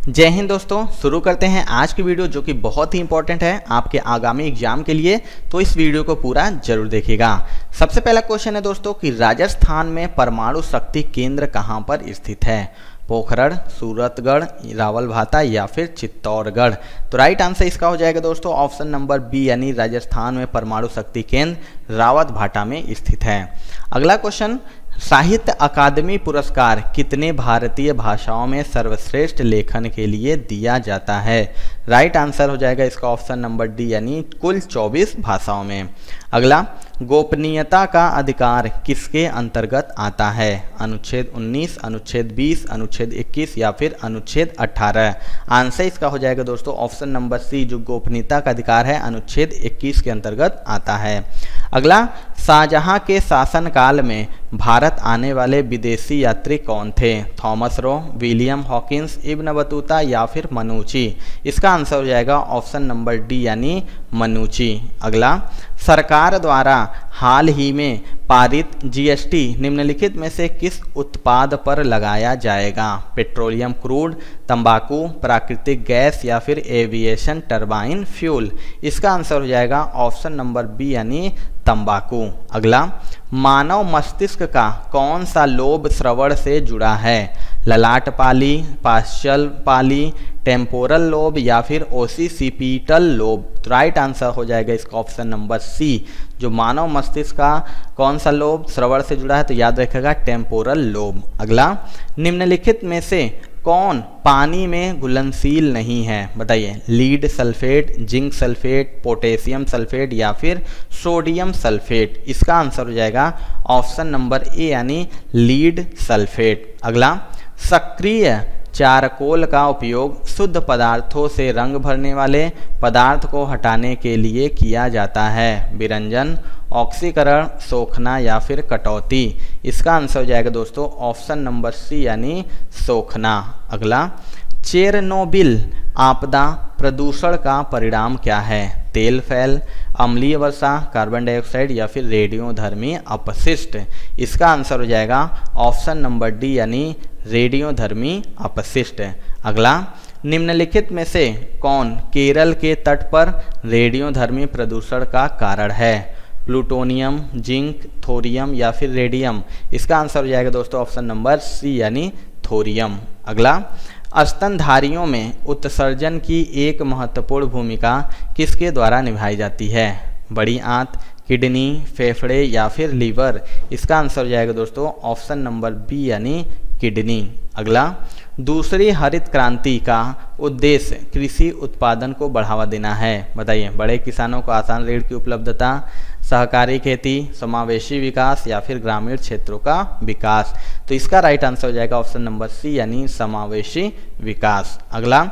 जय हिंद दोस्तों, शुरू करते हैं आज की वीडियो जो कि बहुत ही इंपॉर्टेंट है आपके आगामी एग्जाम के लिए। तो इस वीडियो को पूरा जरूर देखिएगा। सबसे पहला क्वेश्चन है दोस्तों कि राजस्थान में परमाणु शक्ति केंद्र कहां पर स्थित है? पोखरण, सूरतगढ़, रावलभाटा या फिर चित्तौड़गढ़। तो राइट आंसर इसका हो जाएगा दोस्तों ऑप्शन नंबर बी, यानी राजस्थान में परमाणु शक्ति केंद्र रावतभाटा में स्थित है। अगला क्वेश्चन, साहित्य अकादमी पुरस्कार कितने भारतीय भाषाओं में सर्वश्रेष्ठ लेखन के लिए दिया जाता है? राइट आंसर हो जाएगा इसका ऑप्शन नंबर डी, यानी कुल 24 भाषाओं में। अगला, गोपनीयता का अधिकार किसके अंतर्गत आता है? अनुच्छेद 19, अनुच्छेद 20, अनुच्छेद 21 या फिर अनुच्छेद 18। आंसर इसका हो जाएगा दोस्तों ऑप्शन नंबर सी, जो गोपनीयता का अधिकार है अनुच्छेद 21 के अंतर्गत आता है। अगला, शाहजहां के शासनकाल में भारत आने वाले विदेशी यात्री कौन थे? Thomas Roe, William Hawkins, Ibn Battuta या फिर मनुची। इसका आंसर हो जाएगा ऑप्शन नंबर डी, यानी मनुची। अगला, सरकार द्वारा हाल ही में पारित जीएसटी निम्नलिखित में से किस उत्पाद पर लगाया जाएगा? पेट्रोलियम क्रूड, तंबाकू, प्राकृतिक गैस या फिर एविएशन टरबाइन फ्यूल। इसका आंसर हो जाएगा ऑप्शन नंबर बी, यानी तंबाकू। अगला, मानव मस्तिष्क का कौन सा लोब श्रवण से जुड़ा है? ललाट पाली, पार्शियल पाली, टेम्पोरल लोब या फिर ओसिसिपिटल लोब। तो राइट आंसर हो जाएगा इसका ऑप्शन नंबर सी, जो मानव मस्तिष्क का कौन सा लोब श्रवण से जुड़ा है, तो याद रखेगा टेम्पोरल लोब। अगला, निम्नलिखित में से कौन पानी में घुलनशील नहीं है? बताइए, lead sulphate, zinc sulphate, potassium sulphate या फिर सोडियम सल्फेट। इसका आंसर हो जाएगा ऑप्शन नंबर ए, यानी लीड सल्फेट। अगला, सक्रिय चारकोल का उपयोग शुद्ध पदार्थों से रंग भरने वाले पदार्थ को हटाने के लिए किया जाता है? विरंजन, ऑक्सीकरण, सोखना या फिर कटौती। इसका आंसर हो जाएगा दोस्तों ऑप्शन नंबर सी, यानी सोखना। अगला, चेरनोबिल आपदा प्रदूषण का परिणाम क्या है? तेल फैल, अम्लीय वर्षा, कार्बन डाइऑक्साइड या फिर रेडियोधर्मी अपशिष्ट। इसका आंसर हो जाएगा ऑप्शन नंबर डी, यानी रेडियोधर्मी अपशिष्ट। अगला, निम्नलिखित में से कौन केरल के तट पर रेडियोधर्मी प्रदूषण का कारण है? प्लूटोनियम, जिंक, थोरियम या फिर रेडियम। इसका आंसर हो जाएगा दोस्तों ऑप्शन नंबर सी, यानी थोरियम। अगला, स्तनधारियों में उत्सर्जन की एक महत्वपूर्ण भूमिका किसके द्वारा निभाई जाती है? बड़ी आंत, किडनी, फेफड़े या फिर लीवर। इसका आंसर हो जाएगा दोस्तों ऑप्शन नंबर बी, यानी किडनी। अगला, दूसरी हरित क्रांति का उद्देश्य कृषि उत्पादन को बढ़ावा देना है? बताइए, बड़े किसानों को आसान ऋण की उपलब्धता, सहकारी खेती, समावेशी विकास या फिर ग्रामीण क्षेत्रों का विकास। तो इसका राइट आंसर हो जाएगा ऑप्शन नंबर सी, यानी समावेशी विकास। अगला,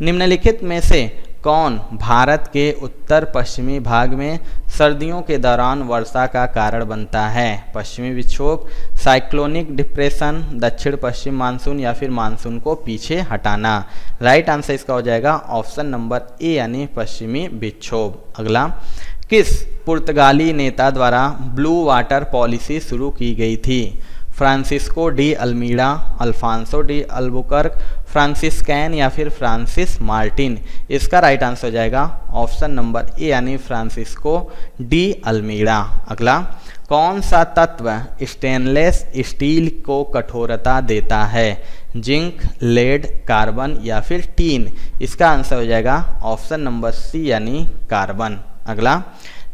निम्नलिखित में से कौन भारत के उत्तर पश्चिमी भाग में सर्दियों के दौरान वर्षा का कारण बनता है? पश्चिमी विक्षोभ, साइक्लोनिक डिप्रेशन, दक्षिण पश्चिम मानसून या फिर मानसून को पीछे हटाना। राइट आंसर इसका हो जाएगा ऑप्शन नंबर ए, यानी पश्चिमी विक्षोभ। अगला, किस पुर्तगाली नेता द्वारा ब्लू वाटर पॉलिसी शुरू की गई थी? Francisco de Almeida, Alfonso de Albuquerque, Franciscan या फिर फ्रांसिस मार्टिन। इसका राइट आंसर हो जाएगा ऑप्शन नंबर ए, यानी फ्रांसिस्को डी अल्मीडा। अगला, कौन सा तत्व स्टेनलेस स्टील को कठोरता देता है? जिंक, लेड, कार्बन या फिर टीन। इसका आंसर हो जाएगा ऑप्शन नंबर सी, यानी कार्बन। अगला,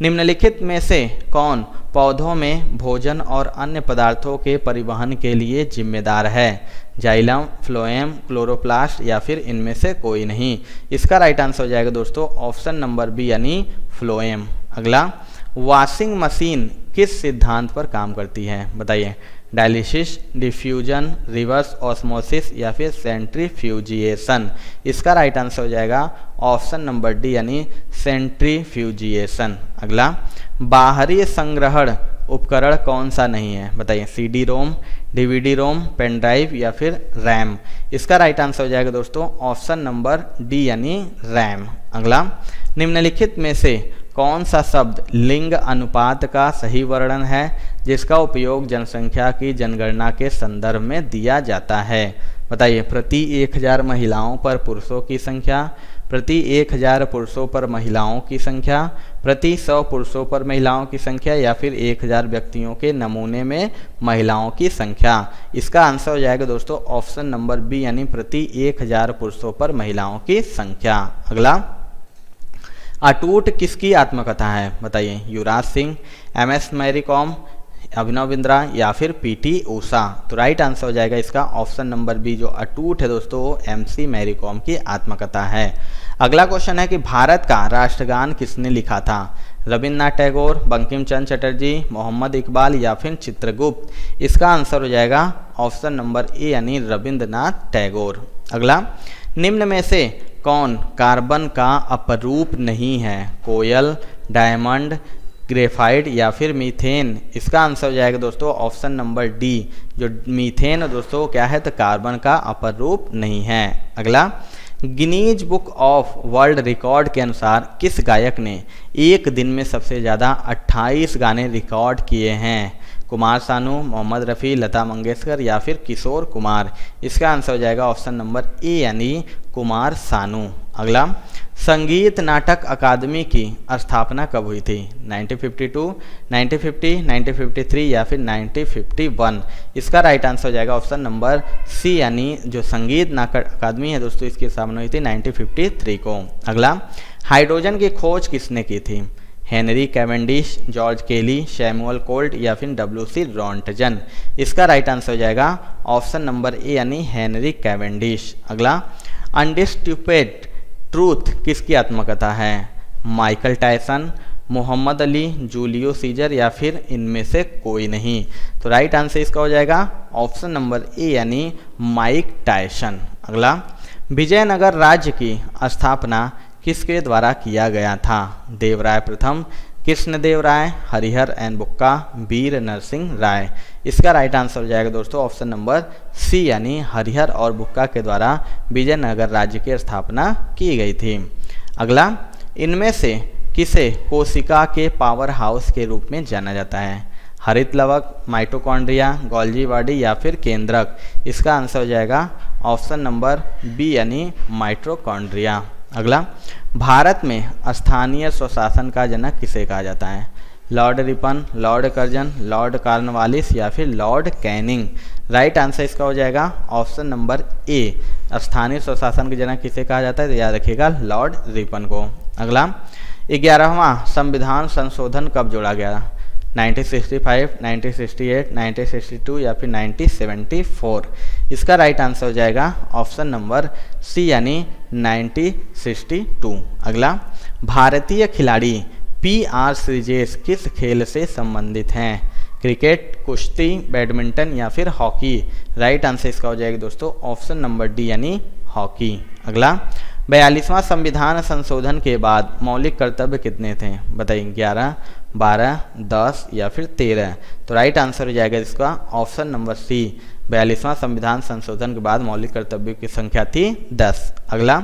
निम्नलिखित में से कौन पौधों में भोजन और अन्य पदार्थों के परिवहन के लिए जिम्मेदार है? जाइलम, फ्लोएम, क्लोरोप्लास्ट या फिर इनमें से कोई नहीं। इसका राइट आंसर हो जाएगा दोस्तों ऑप्शन नंबर बी, यानी फ्लोएम। अगला, वॉशिंग मशीन किस सिद्धांत पर काम करती है? बताइए, डायलिसिस, डिफ्यूजन, रिवर्स ऑस्मोसिस या फिर सेंट्रीफ्यूजिएशन। इसका राइट आंसर हो जाएगा ऑप्शन नंबर डी, यानी सेंट्रीफ्यूजिएशन। अगला, बाहरी संग्रहण उपकरण कौन सा नहीं है? बताइए, सीडी रोम, डीवीडी रोम, पेन ड्राइव या फिर रैम। इसका राइट आंसर हो जाएगा दोस्तों ऑप्शन नंबर डी, यानी रैम। अगला, निम्नलिखित में से कौन सा शब्द लिंग अनुपात का सही वर्णन है जिसका उपयोग जनसंख्या की जनगणना के संदर्भ में दिया जाता है? बताइए, प्रति 1000 महिलाओं पर पुरुषों की संख्या, प्रति 1000 पुरुषों पर महिलाओं की संख्या, प्रति 100 पुरुषों पर महिलाओं की संख्या, या फिर 1000 व्यक्तियों के नमूने में महिलाओं की संख्या। इसका आंसर हो जाएगा दोस्तों ऑप्शन नंबर बी, यानी प्रति 1000 पुरुषों पर महिलाओं की संख्या। अगला, अटूट किसकी आत्मकथा है? बताइए, Yuvraj Singh, MS Mary com, Abhinav Bindra, या फिर PT ऊषा। तो राइट आंसर हो जाएगा इसका ऑप्शन नंबर बी, जो अटूट है दोस्तों वो MC मैरी कॉम की आत्मकथा है। अगला क्वेश्चन है कि भारत का राष्ट्रगान किसने लिखा था? रविन्द्रनाथ टैगोर, बंकिम चंद्र चटर्जी, मोहम्मद इकबाल, या फिर चित्रगुप्त। इसका आंसर हो जाएगा ऑप्शन नंबर ए, यानी रविन्द्रनाथ टैगोर। अगला, निम्न में से कौन कार्बन का अपरूप नहीं है? कोयल, डायमंड, ग्रेफाइट, या फिर मीथेन। इसका आंसर हो जाएगा दोस्तों ऑप्शन नंबर डी, जो मीथेन दोस्तों क्या है? तो कार्बन का अपरूप नहीं है। अगला, Guinness book of world record के अनुसार किस गायक ने एक दिन में सबसे ज़्यादा 28 गाने रिकॉर्ड किए हैं? कुमार सानू, मोहम्मद रफ़ी, लता मंगेशकर, या फिर किशोर कुमार। इसका आंसर हो जाएगा ऑप्शन नंबर ए, यानी कुमार सानू। अगला, संगीत नाटक अकादमी की स्थापना कब हुई थी? 1952, 1950, 1953, या फिर 1951। इसका राइट आंसर हो जाएगा ऑप्शन नंबर सी, यानी जो संगीत नाटक अकादमी है दोस्तों इसकी स्थापना हुई थी 1953 को। अगला, हाइड्रोजन की खोज किसने की थी? Henry Cavendish, George Cayley, Samuel Colt, या फिर WC रॉन्टजन। इसका राइट आंसर हो जाएगा ऑप्शन नंबर ए, यानी हेनरी कैवेंडिश। अगला, अनडिस्प्यूटेड ट्रूथ किसकी आत्मकथा है? Michael Tyson, Muhammad Ali, Julio Cesar, या फिर इनमें से कोई नहीं। तो राइट आंसर इसका हो जाएगा ऑप्शन नंबर ए, यानी माइक टायसन। अगला, विजयनगर राज्य की स्थापना किसके द्वारा किया गया था? देवराय प्रथम, कृष्णदेव राय, हरिहर एंड बुक्का, वीर नरसिंह राय। इसका राइट आंसर हो जाएगा दोस्तों ऑप्शन नंबर सी, यानी हरिहर और बुक्का के द्वारा विजयनगर राज्य की स्थापना की गई थी। अगला, इनमें से किसे कोशिका के पावर हाउस के रूप में जाना जाता है? हरित लवक, माइटोकॉन्ड्रिया, गोल्जी बॉडी, या फिर केंद्रक। इसका आंसर हो जाएगा ऑप्शन नंबर बी, यानी माइटोकॉन्ड्रिया। अगला, भारत में स्थानीय स्वशासन का जनक किसे कहा जाता है? Lord Ripon, Lord Curzon, Lord Cornwallis, या फिर लॉर्ड कैनिंग। राइट आंसर इसका हो जाएगा ऑप्शन नंबर ए, स्थानीय स्वशासन के जनक किसे कहा जाता है? तो याद रखिएगा लॉर्ड रिपन को। अगला, 11वां संविधान संशोधन कब जोड़ा गया? 1965, 1968, 1962, या फिर 1974। इसका राइट आंसर हो जाएगा ऑप्शन नंबर सी, यानी 1962। अगला, भारतीय खिलाड़ी PR श्रीजेश किस खेल से संबंधित हैं? क्रिकेट, कुश्ती, बैडमिंटन, या फिर हॉकी। राइट आंसर इसका हो जाएगा दोस्तों ऑप्शन नंबर डी, यानी हॉकी। अगला, 42वां संविधान संशोधन के बाद मौलिक कर्तव्य कितने थे? बताइए, 11, 12, 10, या फिर 13। तो राइट आंसर हो जाएगा इसका ऑप्शन नंबर सी, 42वां संविधान संशोधन के बाद मौलिक कर्तव्यों की संख्या थी 10। अगला,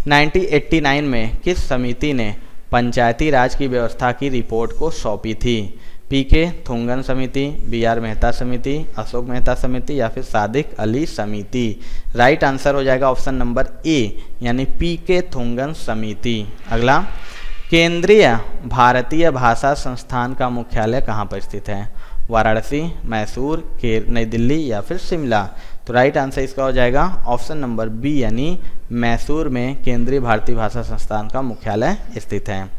1989 में किस समिति ने पंचायती राज की व्यवस्था की रिपोर्ट को सौंपी थी? PK थुंगन समिति, BR मेहता समिति, अशोक मेहता समिति, या फिर सादिक अली समिति। राइट आंसर हो जाएगा ऑप्शन नंबर ए, यानी PK थुंगन समिति। अगला, केंद्रीय भारतीय भाषा संस्थान का मुख्यालय कहाँ पर स्थित है? वाराणसी, मैसूर, नई दिल्ली, या फिर शिमला। तो राइट आंसर इसका हो जाएगा ऑप्शन नंबर बी, यानी मैसूर में केंद्रीय भारतीय भाषा संस्थान का मुख्यालय स्थित है।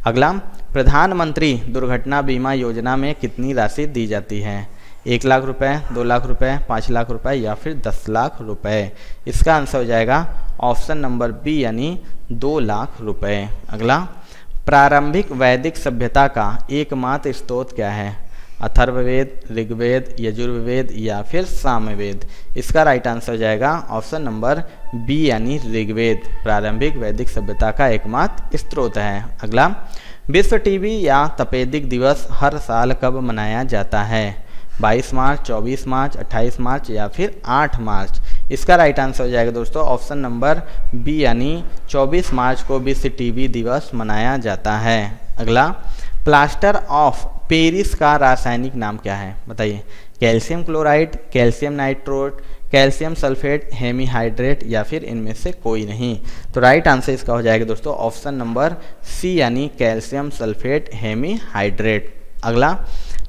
अगला, प्रधानमंत्री दुर्घटना बीमा योजना में कितनी राशि दी जाती है? 1 लाख रुपए, 2 लाख रुपए, 5 लाख रुपए, या फिर 10 लाख रुपए। इसका आंसर हो जाएगा ऑप्शन नंबर बी, यानी 2 लाख रुपए। अगला, प्रारंभिक वैदिक सभ्यता का एकमात्र स्रोत क्या है? अथर्ववेद, ऋग्वेद, यजुर्वेद, या फिर सामवेद। इसका राइट आंसर हो जाएगा ऑप्शन नंबर बी, यानी ऋग्वेद प्रारंभिक वैदिक सभ्यता का एकमात्र स्रोत है। अगला, विश्व टीबी या तपेदिक दिवस हर साल कब मनाया जाता है? 22 मार्च, 24 मार्च, 28 मार्च, या फिर 8 मार्च। इसका राइट आंसर हो जाएगा दोस्तों ऑप्शन नंबर बी, यानी 24 मार्च को विश्व टीबी दिवस मनाया जाता है। अगला, प्लास्टर ऑफ पेरिस का रासायनिक नाम क्या है? बताइए, calcium chloride, calcium nitrate, calcium sulphate, hemihydrate या फिर इनमें से कोई नहीं। तो राइट आंसर इसका हो जाएगा दोस्तों ऑप्शन नंबर सी यानी कैल्शियम सल्फेट हेमीहाइड्रेट। अगला,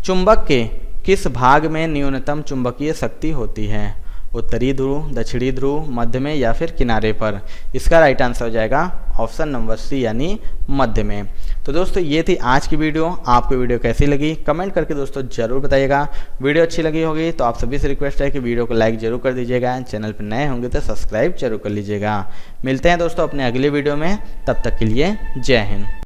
चुंबक के किस भाग में न्यूनतम चुंबकीय शक्ति होती है? उत्तरी ध्रुव, दक्षिणी ध्रुव, मध्य में या फिर किनारे पर? इसका राइट आंसर हो जाएगा ऑप्शन नंबर सी यानी मध्य में। तो दोस्तों ये थी आज की वीडियो। आपको वीडियो कैसी लगी कमेंट करके दोस्तों जरूर बताइएगा। वीडियो अच्छी लगी होगी तो आप सभी से रिक्वेस्ट है कि वीडियो को लाइक जरूर कर दीजिएगा। चैनल पर नए होंगे तो सब्सक्राइब जरूर कर लीजिएगा। मिलते हैं दोस्तों अपने अगले वीडियो में, तब तक के लिए जय हिंद।